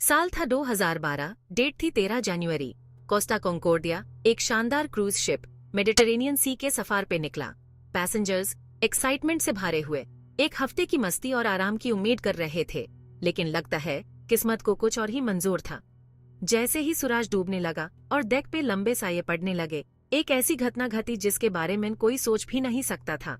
साल था 2012, डेट थी 13 जनवरी। कोस्टा कॉन्कोर्डिया, एक शानदार क्रूज शिप, मेडिटरेनियन सी के सफर पे निकला। पैसेंजर्स एक्साइटमेंट से भरे हुए एक हफ्ते की मस्ती और आराम की उम्मीद कर रहे थे, लेकिन लगता है किस्मत को कुछ और ही मंजूर था। जैसे ही सूरज डूबने लगा और डेक पे लंबे साये पड़ने लगे, एक ऐसी घटना घटी जिसके बारे में कोई सोच भी नहीं सकता था।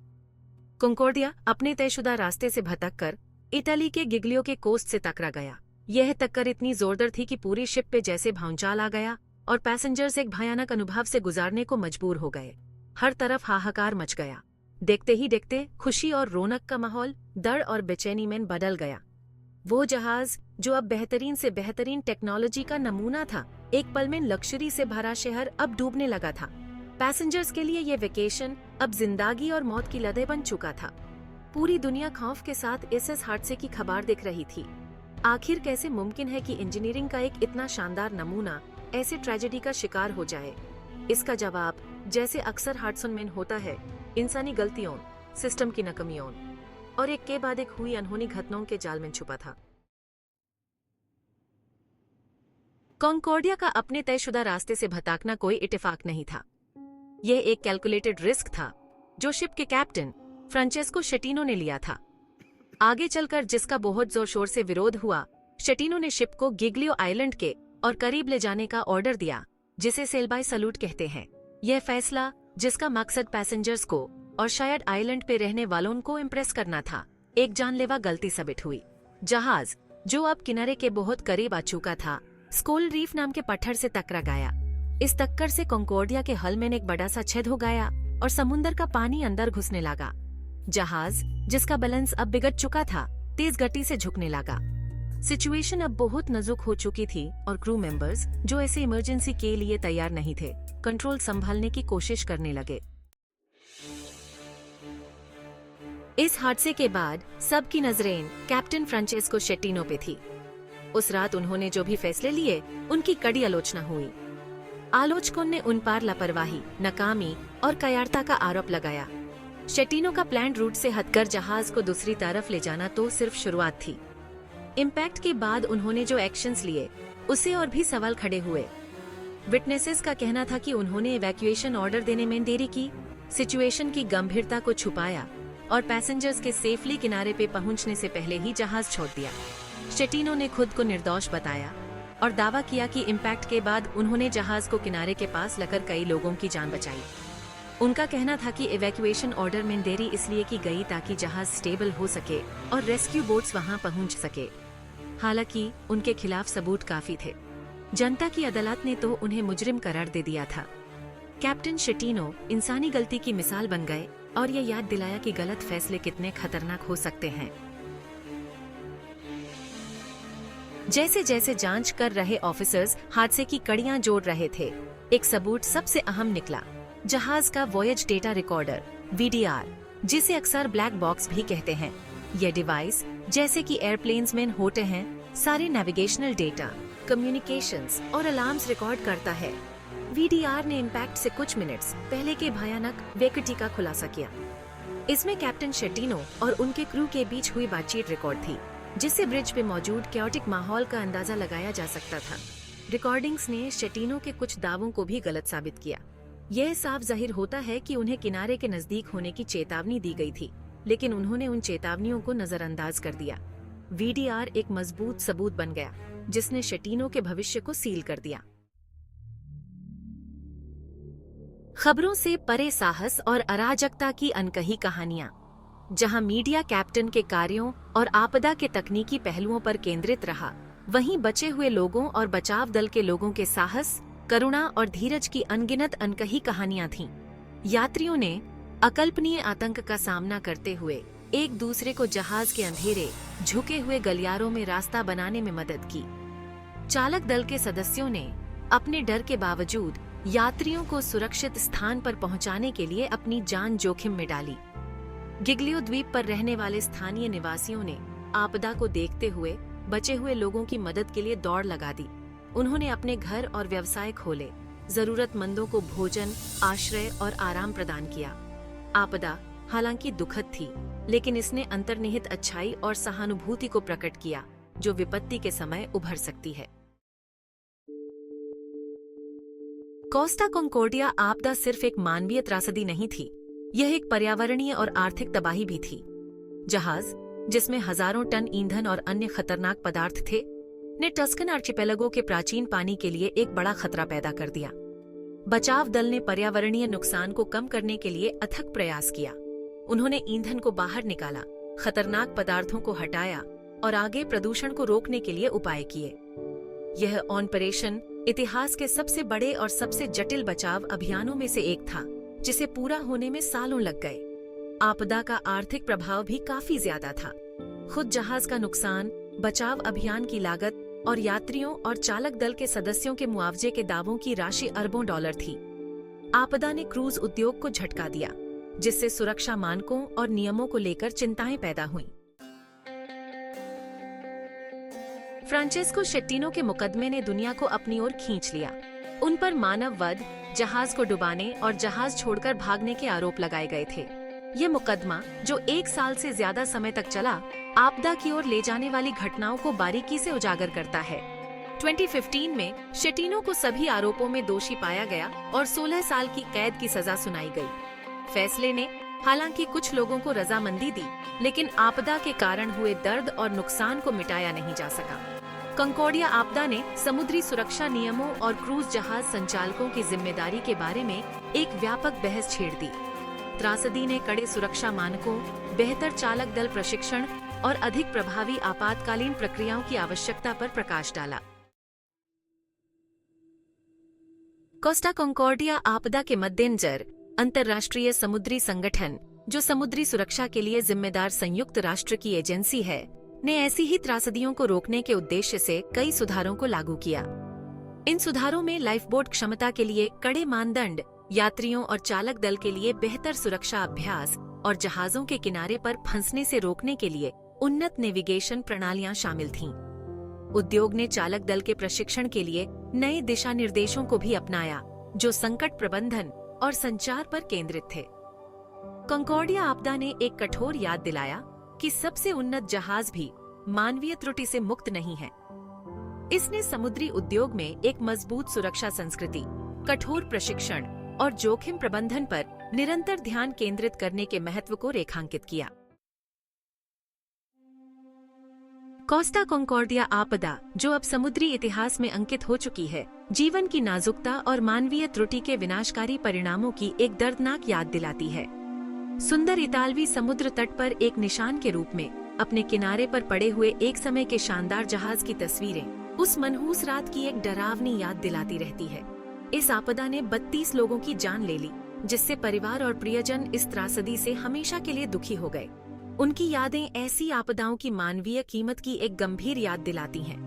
कॉन्कोर्डिया अपने तयशुदा रास्ते से भटककर इटली के गिग्लियो के कोस्ट से टकरा गया। यह टक्कर इतनी जोरदार थी कि पूरी शिप पे जैसे भौचाल आ गया और पैसेंजर्स एक भयानक अनुभव से गुजारने को मजबूर हो गए। हर तरफ हाहाकार मच गया। देखते ही देखते खुशी और रौनक का माहौल डर और बेचैनी में बदल गया। वो जहाज जो अब बेहतरीन से बेहतरीन टेक्नोलॉजी का नमूना था, एक पल में लग्जरी से भरा शहर अब डूबने लगा था। पैसेंजर्स के लिए ये वेकेशन अब जिंदगी और मौत की लड़ाई बन चुका था। पूरी दुनिया खौफ के साथ इस हादसे की खबर देख रही थी। आखिर कैसे मुमकिन है कि इंजीनियरिंग का एक इतना शानदार नमूना ऐसे ट्रेजेडी का शिकार हो जाए? इसका जवाब, जैसे अक्सर हादसों में होता है, इंसानी गलतियों, सिस्टम की नाकामियों और एक के बाद एक हुई अनहोनी घटनाओं के जाल में छुपा था। कॉन्कोर्डिया का अपने तयशुदा रास्ते से भटकना कोई इत्तेफाक नहीं था। यह एक कैलकुलेटेड रिस्क था जो शिप के कैप्टन फ्रांचेस्को शेटीनो ने लिया था। आगे चलकर जिसका बहुत जोर शोर से विरोध हुआ, शेटीनो ने शिप को गिग्लियो आइलैंड के और करीब ले जाने का ऑर्डर दिया, जिसे सेल बाय सैल्यूट कहते हैं। यह फैसला, जिसका मकसद पैसेंजर्स को और शायद आइलैंड पे रहने वालों को इम्प्रेस करना था, एक जानलेवा गलती साबित हुई। जहाज, जो अब किनारे के बहुत करीब आ चुका था, स्कोल रीफ नाम के पत्थर से टकरा गया। इस टक्कर से कॉन्कोर्डिया के हल में एक बड़ा सा छेद हो गया और समुद्र का पानी अंदर घुसने लगा। जहाज, जिसका बैलेंस अब बिगड़ चुका था, तेज गति से झुकने लगा। सिचुएशन अब बहुत नाजुक हो चुकी थी और क्रू मेंबर्स, जो ऐसे इमरजेंसी के लिए तैयार नहीं थे, कंट्रोल संभालने की कोशिश करने लगे। इस हादसे के बाद सबकी नजरें कैप्टन फ्रांचेस्को शेटीनो पे थी। उस रात उन्होंने जो भी फैसले लिए, उनकी कड़ी आलोचना हुई। आलोचकों ने उन पर लापरवाही, नाकामी और कायरता का आरोप लगाया। शेटीनो का प्लान रूट से हटकर जहाज को दूसरी तरफ ले जाना तो सिर्फ शुरुआत थी। इम्पैक्ट के बाद उन्होंने जो एक्शंस लिए, उससे और भी सवाल खड़े हुए। विटनेसेस का कहना था कि उन्होंने इवैक्यूएशन ऑर्डर देने में देरी की, सिचुएशन की गंभीरता को छुपाया और पैसेंजर्स के सेफली किनारे पे पहुंचने से पहले ही जहाज छोड़ दिया। शेटीनो ने खुद को निर्दोष बताया और दावा किया कि इम्पैक्ट के बाद उन्होंने जहाज को किनारे के पास लाकर कई लोगों की जान बचाई। उनका कहना था कि इवैक्यूएशन ऑर्डर में देरी इसलिए की गई ताकि जहाज स्टेबल हो सके और रेस्क्यू बोट्स वहां पहुंच सके। हालांकि उनके खिलाफ सबूत काफी थे। जनता की अदालत ने तो उन्हें मुजरिम करार दे दिया था। कैप्टन शेटीनो इंसानी गलती की मिसाल बन गए और ये याद दिलाया कि गलत फैसले कितने खतरनाक हो सकते हैं। जैसे जैसे जांच कर रहे ऑफिसर्स हादसे की कड़ियां जोड़ रहे थे, एक सबूत सबसे अहम निकला। जहाज का वॉयज डेटा रिकॉर्डर, VDR, जिसे अक्सर ब्लैक बॉक्स भी कहते हैं। यह डिवाइस, जैसे कि एयरप्लेन्स में होते हैं, सारे नेविगेशनल डेटा, कम्युनिकेशंस और अलार्म्स रिकॉर्ड करता है। VDR ने इम्पैक्ट से कुछ मिनट्स पहले के भयानक वेकटी का खुलासा किया। इसमें कैप्टन शेटीनो और उनके क्रू के बीच हुई बातचीत रिकॉर्ड थी, जिससे ब्रिज पे मौजूद कैओटिक माहौल का अंदाजा लगाया जा सकता था। रिकॉर्डिंग्स ने शेटीनो के कुछ दावों को भी गलत साबित किया। यह साफ जाहिर होता है कि उन्हें किनारे के नजदीक होने की चेतावनी दी गई थी, लेकिन उन्होंने उन चेतावनियों को नजरअंदाज कर दिया। VDR एक मजबूत सबूत बन गया, जिसने शेटीनो के भविष्य को सील कर दिया। खबरों से परे साहस और अराजकता की अनकही कहानियां, जहां मीडिया कैप्टन के कार्यों और आपदा के तकनीकी पहलुओं पर केंद्रित रहा, वहीं बचे हुए लोगों और बचाव दल के लोगों के साहस, करुणा और धीरज की अनगिनत अनकही कहानियां थीं। यात्रियों ने अकल्पनीय आतंक का सामना करते हुए एक दूसरे को जहाज के अंधेरे, झुके हुए गलियारों में रास्ता बनाने में मदद की। चालक दल के सदस्यों ने अपने डर के बावजूद यात्रियों को सुरक्षित स्थान पर पहुंचाने के लिए अपनी जान जोखिम में डाली। गिग्लियो द्वीप पर रहने वाले स्थानीय निवासियों ने आपदा को देखते हुए बचे हुए लोगों की मदद के लिए दौड़ लगा दी। उन्होंने अपने घर और व्यवसाय खोले, जरूरतमंदों को भोजन, आश्रय और आराम प्रदान किया। आपदा हालांकि दुखद थी, लेकिन इसने अंतर्निहित अच्छाई और सहानुभूति को प्रकट किया। जो विपत्ति के समय उभर सकती है। कोस्टा कॉन्कोर्डिया आपदा सिर्फ एक मानवीय त्रासदी नहीं थी, यह एक पर्यावरणीय और आर्थिक तबाही भी थी। जहाज, जिसमें हजारों टन ईंधन और अन्य खतरनाक पदार्थ थे, ने टस्कन आर्चिपेलागो के प्राचीन पानी के लिए एक बड़ा खतरा पैदा कर दिया। बचाव दल ने पर्यावरणीय नुकसान को कम करने के लिए अथक प्रयास किया। उन्होंने ईंधन को बाहर निकाला, खतरनाक पदार्थों को हटाया और आगे प्रदूषण को रोकने के लिए उपाय किए। यह ऑपरेशन इतिहास के सबसे बड़े और सबसे जटिल बचाव अभियानों में से एक था, जिसे पूरा होने में सालों लग गए। आपदा का आर्थिक प्रभाव भी काफी ज्यादा था। खुद जहाज का नुकसान, बचाव अभियान की लागत और यात्रियों और चालक दल के सदस्यों के मुआवजे के दावों की राशि अरबों डॉलर थी। आपदा ने क्रूज उद्योग को झटका दिया, जिससे सुरक्षा मानकों और नियमों को लेकर चिंताएं पैदा हुईं। फ्रांचेस्को शेट्टिनो के मुकदमे ने दुनिया को अपनी ओर खींच लिया। उन पर मानव वध, जहाज को डुबाने और जहाज छोड़कर भागने के आरोप लगाए गए थे। ये मुकदमा, जो 1 साल से ज्यादा समय तक चला, आपदा की ओर ले जाने वाली घटनाओं को बारीकी से उजागर करता है। 2015 में शेट्टिनो को सभी आरोपों में दोषी पाया गया और 16 साल की कैद की सजा सुनाई गई। फैसले ने हालांकि कुछ लोगों को रजामंदी दी, लेकिन आपदा के कारण हुए दर्द और नुकसान को मिटाया नहीं जा सका। कॉन्कोर्डिया आपदा ने समुद्री सुरक्षा नियमों और क्रूज जहाज संचालकों की जिम्मेदारी के बारे में एक व्यापक बहस छेड़ दी। त्रासदी ने कड़े सुरक्षा मानकों, बेहतर चालक दल प्रशिक्षण और अधिक प्रभावी आपातकालीन प्रक्रियाओं की आवश्यकता पर प्रकाश डाला। कोस्टा कॉन्कोर्डिया आपदा के मद्देनजर अंतर्राष्ट्रीय समुद्री संगठन, जो समुद्री सुरक्षा के लिए जिम्मेदार संयुक्त राष्ट्र की एजेंसी है, ने ऐसी ही त्रासदियों को रोकने के उद्देश्य से कई सुधारों को लागू किया। इन सुधारों में लाइफबोट क्षमता के लिए कड़े मानदंड, यात्रियों और चालक दल के लिए बेहतर सुरक्षा अभ्यास और जहाजों के किनारे पर फंसने से रोकने के लिए उन्नत नेविगेशन प्रणालियां शामिल थीं। उद्योग ने चालक दल के प्रशिक्षण के लिए नए दिशा निर्देशों को भी अपनाया, जो संकट प्रबंधन और संचार पर केंद्रित थे। कॉन्कोर्डिया आपदा ने एक कठोर याद दिलाया कि सबसे उन्नत जहाज भी मानवीय त्रुटि से मुक्त नहीं है। इसने समुद्री उद्योग में एक मजबूत सुरक्षा संस्कृति, कठोर प्रशिक्षण और जोखिम प्रबंधन पर निरंतर ध्यान केंद्रित करने के महत्व को रेखांकित किया। कोस्टा कॉन्कोर्डिया आपदा, जो अब समुद्री इतिहास में अंकित हो चुकी है, जीवन की नाजुकता और मानवीय त्रुटि के विनाशकारी परिणामों की एक दर्दनाक याद दिलाती है। सुंदर इतालवी समुद्र तट पर एक निशान के रूप में अपने किनारे पर पड़े हुए एक समय के शानदार जहाज की तस्वीरें उस मनहूस रात की एक डरावनी याद दिलाती रहती है। इस आपदा ने 32 लोगों की जान ले ली, जिससे परिवार और प्रियजन इस त्रासदी से हमेशा के लिए दुखी हो गए। उनकी यादें ऐसी आपदाओं की मानवीय कीमत की एक गंभीर याद दिलाती हैं।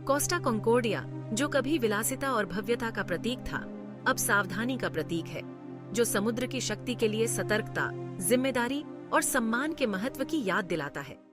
कोस्टा कॉन्कोर्डिया, जो कभी विलासिता और भव्यता का प्रतीक था, अब सावधानी का प्रतीक है, जो समुद्र की शक्ति के लिए सतर्कता, जिम्मेदारी और सम्मान के महत्व की याद दिलाता है।